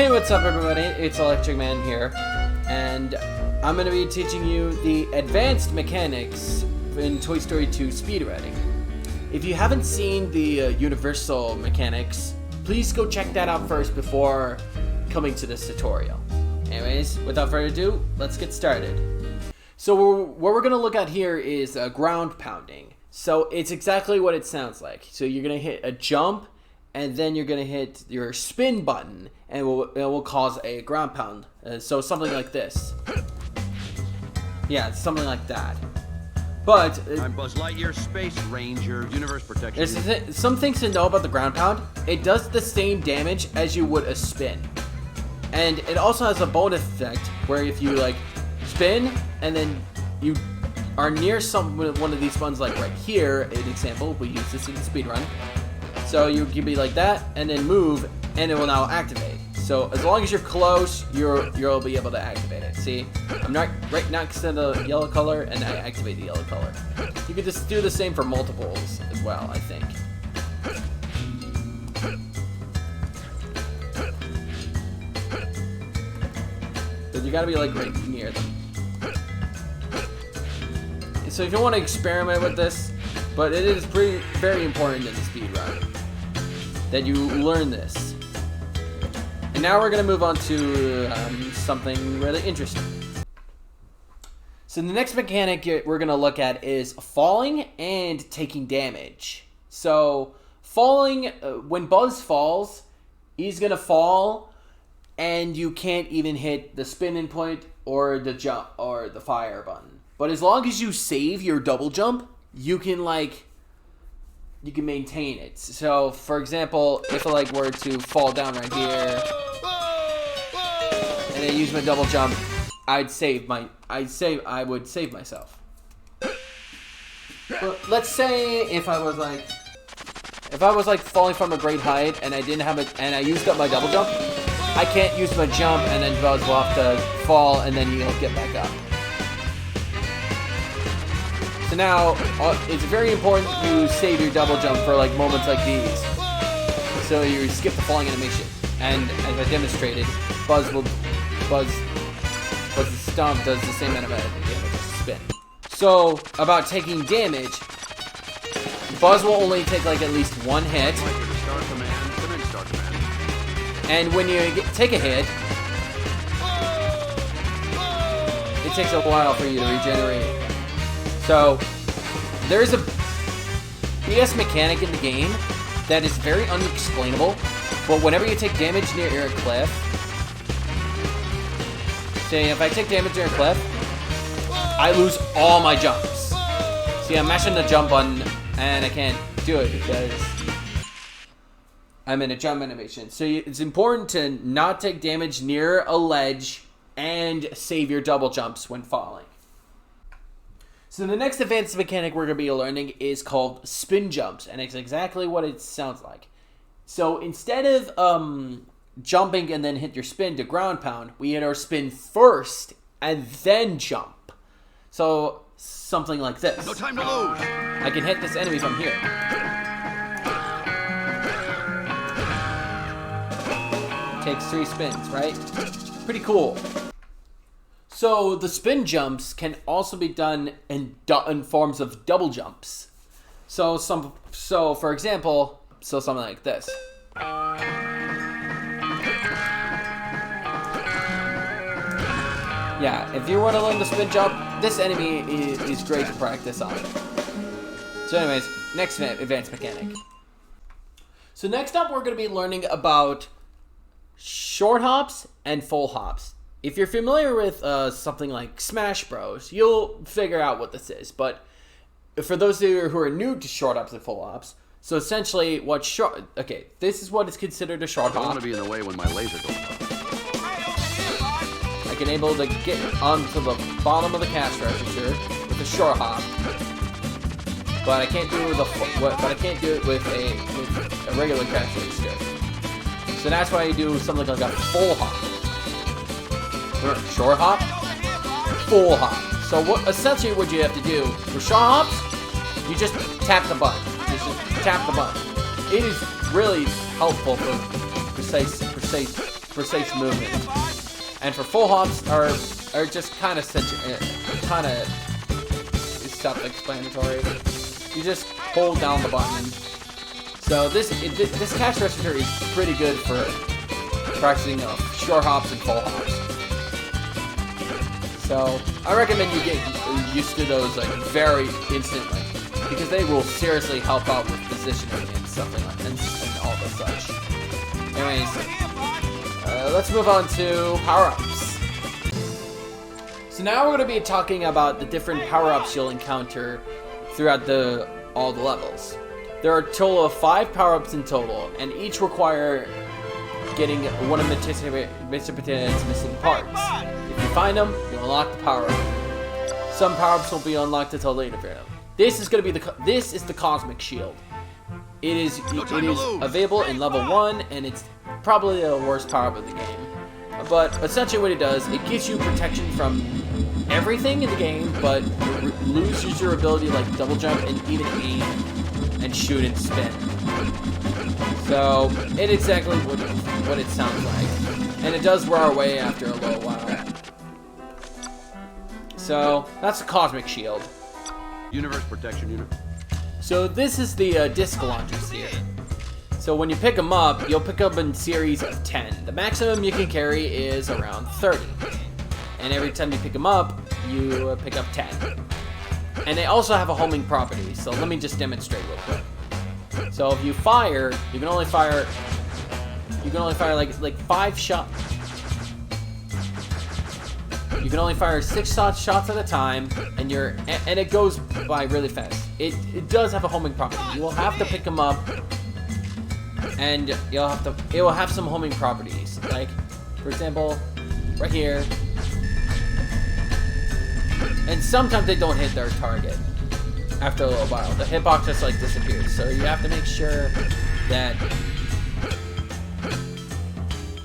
Hey, what's up everybody? It's Electric Man here, and I'm going to be teaching you the advanced mechanics in Toy Story 2 speedrunning. If you haven't seen the universal mechanics, please go check that out first before coming to this tutorial. Anyways, without further ado, let's get started. So what we're going to look at here is ground pounding. So it's exactly what it sounds like. So you're going to hit a jump, and then you're going to hit your spin button, and it will cause a ground pound. So something like this. Yeah, something like that. But I'm Buzz Lightyear, Space Ranger, Universe Protection. There's some things to know about the ground pound. It does the same damage as you would a spin. And it also has a bonus effect where if you like spin and then you are near one of these buttons, like right here, an example, we use this in the speedrun. So you can be like that and then move and it will now activate. So as long as you're close, you'll be able to activate it. See, I'm not right next to the yellow color and I activate the yellow color. You could just do the same for multiples as well, I think. But you gotta be like right near them. So if you want to experiment with this, but it is very important in the speedrun that you learn this. And now we're going to move on to something really interesting. So the next mechanic we're going to look at is falling and taking damage. So falling, when Buzz falls, he's going to fall and you can't even hit the spin-in point or the jump or the fire button. But as long as you save your double jump, you can maintain it. So for example, if I were to fall down right here and I use my double jump, I would save myself. But let's say if I was falling from a great height and I didn't have it and I used up my double jump, I can't use my jump and then Buzz will have to fall and then he'll get back up. So now, it's very important to save your double jump for moments like these. So you skip the falling animation. And as I demonstrated, Buzz's stomp does the same amount of damage as a spin. So, about taking damage, Buzz will only take at least one hit. And when you take a hit, it takes a while for you to regenerate. So, there's a BS mechanic in the game that is very unexplainable, but whenever you take damage near a cliff, say if I take damage near a cliff, I lose all my jumps. See, I'm mashing the jump button, and I can't do it because I'm in a jump animation. So it's important to not take damage near a ledge and save your double jumps when falling. So the next advanced mechanic we're going to be learning is called spin jumps, and it's exactly what it sounds like. So instead of jumping and then hit your spin to ground pound, we hit our spin first and then jump. So something like this. No time to lose. I can hit this enemy from here. Takes 3 spins, right? Pretty cool. So the spin jumps can also be done in forms of double jumps. So for example, something like this. Yeah, if you want to learn the spin jump, this enemy is great to practice on. So anyways, next advanced mechanic. So next up, we're going to be learning about short hops and full hops. If you're familiar with something like Smash Bros, you'll figure out what this is. But for those of you who are new to short hops and full hops, so essentially this is what is considered a short hop. I want to be in the way when my laser goes off. I can able to get onto the bottom of the cash register with a short hop, but I can't do it with a regular cash register. So that's why you do something like a full hop. Short hop, full hop. So essentially what you have to do for short hops, you just tap the button. It is really helpful for precise precise movement. And for full hops are just kind of self-explanatory. You just hold down the button. So this cash register is pretty good for practicing short hops and full hops. So I recommend you get used to those like very instantly, because they will seriously help out with positioning and stuff like that, and all the such. Anyways, let's move on to power-ups. So now we're going to be talking about the different power-ups you'll encounter throughout all the levels. There are a total of 5 power-ups in total, and each require getting one of Mr. Potato's missing parts. If you find them, you'll unlock the power-up. Some power-ups won't be unlocked until later. This is going to be this is the Cosmic Shield. It is available in level 1, and it's probably the worst power-up of the game. But essentially what it does, it gives you protection from everything in the game, but it loses your ability to like double jump and even aim and shoot and spin. So it's exactly what it sounds like, and it does wear away after a little while. So that's the Cosmic Shield. Universe protection unit. So this is the disc launchers here. So when you pick them up, you'll pick up in series of 10. The maximum you can carry is around 30. And every time you pick them up, you pick up 10. And they also have a homing property, so let me just demonstrate real quick. So if you fire, you can only fire like 5 shots. You can only fire 6 shots at a time, and it goes by really fast. It does have a homing property. You will have to pick them up, and it will have some homing properties. Like, for example, right here. And sometimes they don't hit their target after a little while. The hitbox just like disappears. So you have to make sure that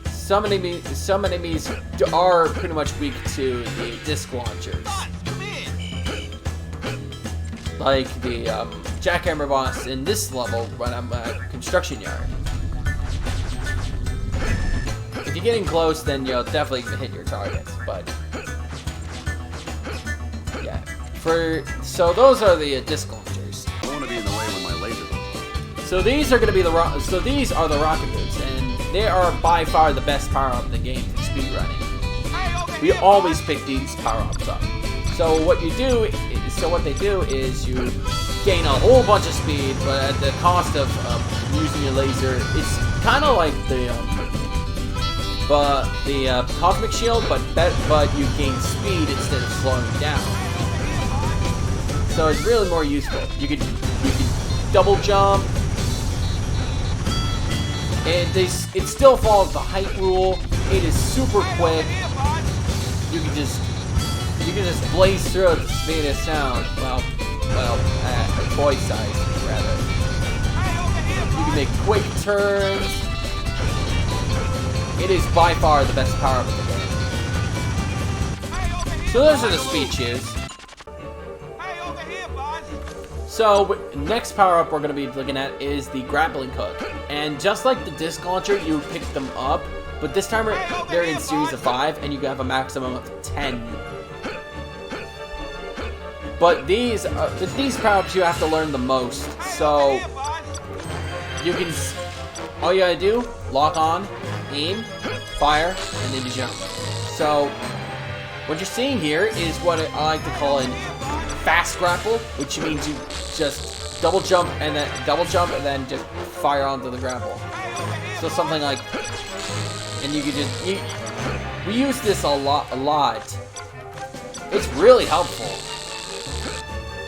some enemies are pretty much weak to the disc launchers. Like the jackhammer boss in this level when I'm at construction yard. If you're getting close, then you'll definitely hit your targets, but yeah. So those are the disc launchers. I want to be in the way when my laser goes. So these are going to be these are the rocket boots, and they are by far the best power-up in the game for speedrunning. We always pick these power-ups up. So what they do is you gain a whole bunch of speed, but at the cost of using your laser. It's kind of like the Cosmic Shield, but you gain speed instead of slowing down. So it's really more useful. You can double jump. It still follows the height rule. It is super quick. You can just blaze through at the speed of sound. Well, at a toy size rather. You can make quick turns. It is by far the best power of the game. So those are the speed shoes. So, next power-up we're going to be looking at is the Grappling Hook. And just like the disc launcher, you pick them up, but this time they're in series of 5, and you have a maximum of 10. But these power-ups you have to learn the most. So, all you gotta do, lock on, aim, fire, and then you jump. So, what you're seeing here is what I like to call an fast grapple, which means you just double jump and then just fire onto the grapple. So something like, and you can we use this a lot. It's really helpful.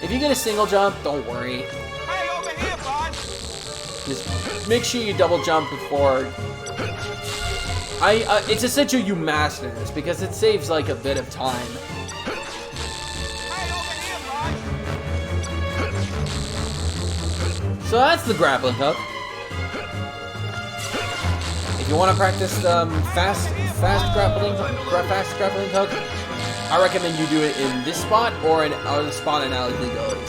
If you get a single jump, don't worry. Just make sure you double jump before. It's essential you master this because it saves like a bit of time. So that's the Grappling Hook. If you want to practice fast grappling hook, I recommend you do it in this spot or the spot in Alley Goes.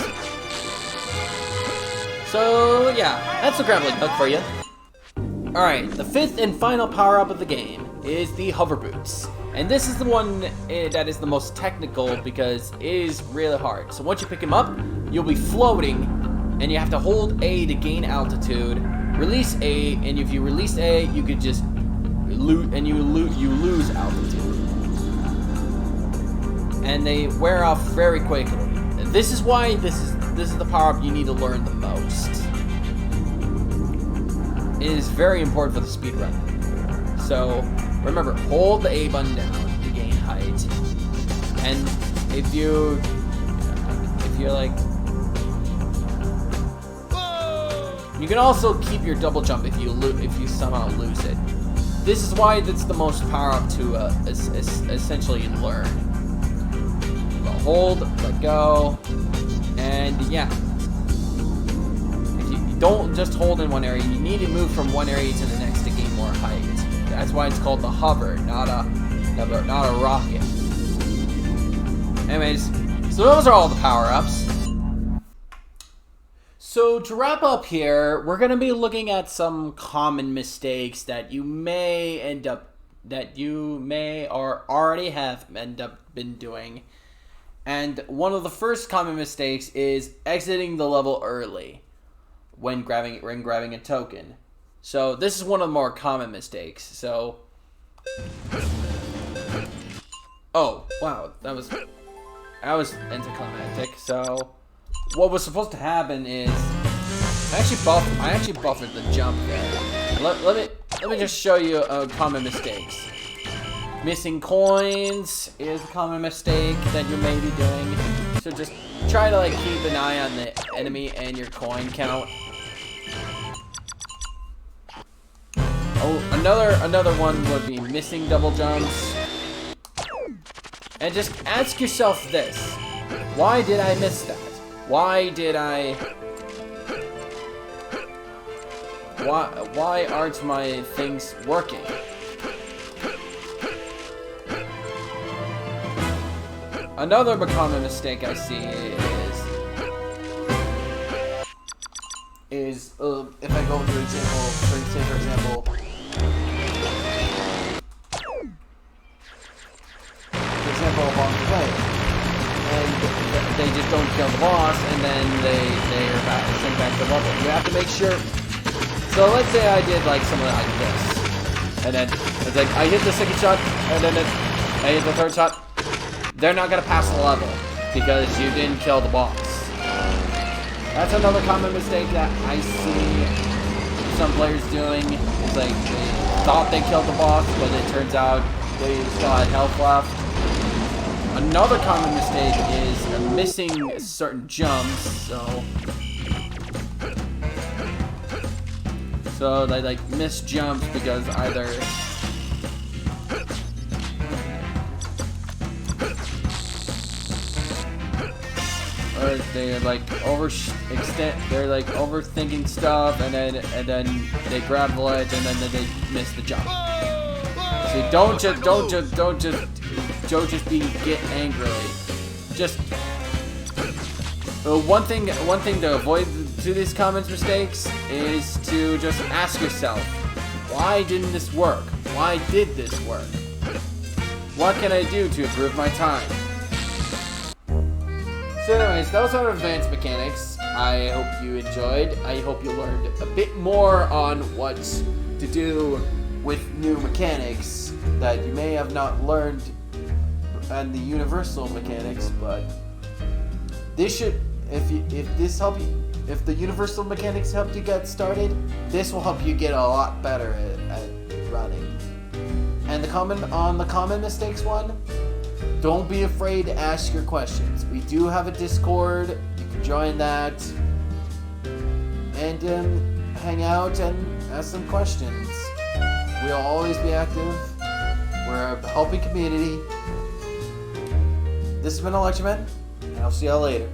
So yeah, that's the Grappling Hook for you. Alright, the 5th and final power-up of the game is the Hoverboots. And this is the one that is the most technical because it is really hard. So once you pick him up, you'll be floating, and you have to hold A to gain altitude, release A, and if you release A, you could just you lose altitude. And they wear off very quickly. And this is why this is the power-up you need to learn the most. It is very important for the speedrun. So remember, hold the A button down to gain height. And if you're like, you can also keep your double jump if you somehow lose it. This is why that's the most power-up to essentially learn. Hold, let go, and yeah. If you don't just hold in one area, you need to move from one area to the next to gain more height. That's why it's called the hover, not a rocket. Anyways, so those are all the power-ups. So to wrap up here, we're gonna be looking at some common mistakes that you may or already have been doing. And one of the first common mistakes is exiting the level early when grabbing a token. So this is one of the more common mistakes. So, oh wow, that was anticlimactic. So what was supposed to happen is I actually buffered the jump there. Let me just show you common mistakes. Missing coins is a common mistake that you may be doing. So just try to like keep an eye on the enemy and your coin count. Oh, another one would be missing double jumps. And just ask yourself this: why did I miss that? Why aren't my things working? Another common mistake I see is if I go into example, for example, along the way, and they just don't kill the boss, and then they are sent back to the level. You have to make sure. So let's say I did like something like this, and then it's like I hit the second shot, and then I hit the third shot. They're not gonna pass the level because you didn't kill the boss. That's another common mistake that I see some players doing. It's like they thought they killed the boss, but it turns out they still had health left. Another common mistake is missing certain jumps. So they like miss jumps because either or they're like they're like overthinking stuff, and then they grab the ledge and then they miss the jump. So don't just get angrily. Just one thing to avoid to these common mistakes is to just ask yourself, why didn't this work? Why did this work? What can I do to improve my time? So anyways, those are advanced mechanics. I hope you enjoyed. I hope you learned a bit more on what to do with new mechanics that you may have not learned and the universal mechanics, but this should, if the universal mechanics helped you get started, this will help you get a lot better at running. And the common mistakes one, don't be afraid to ask your questions. We do have a Discord. You can join that and hang out and ask some questions. We'll always be active. We're a helping community. This has been Electroman, and I'll see y'all later.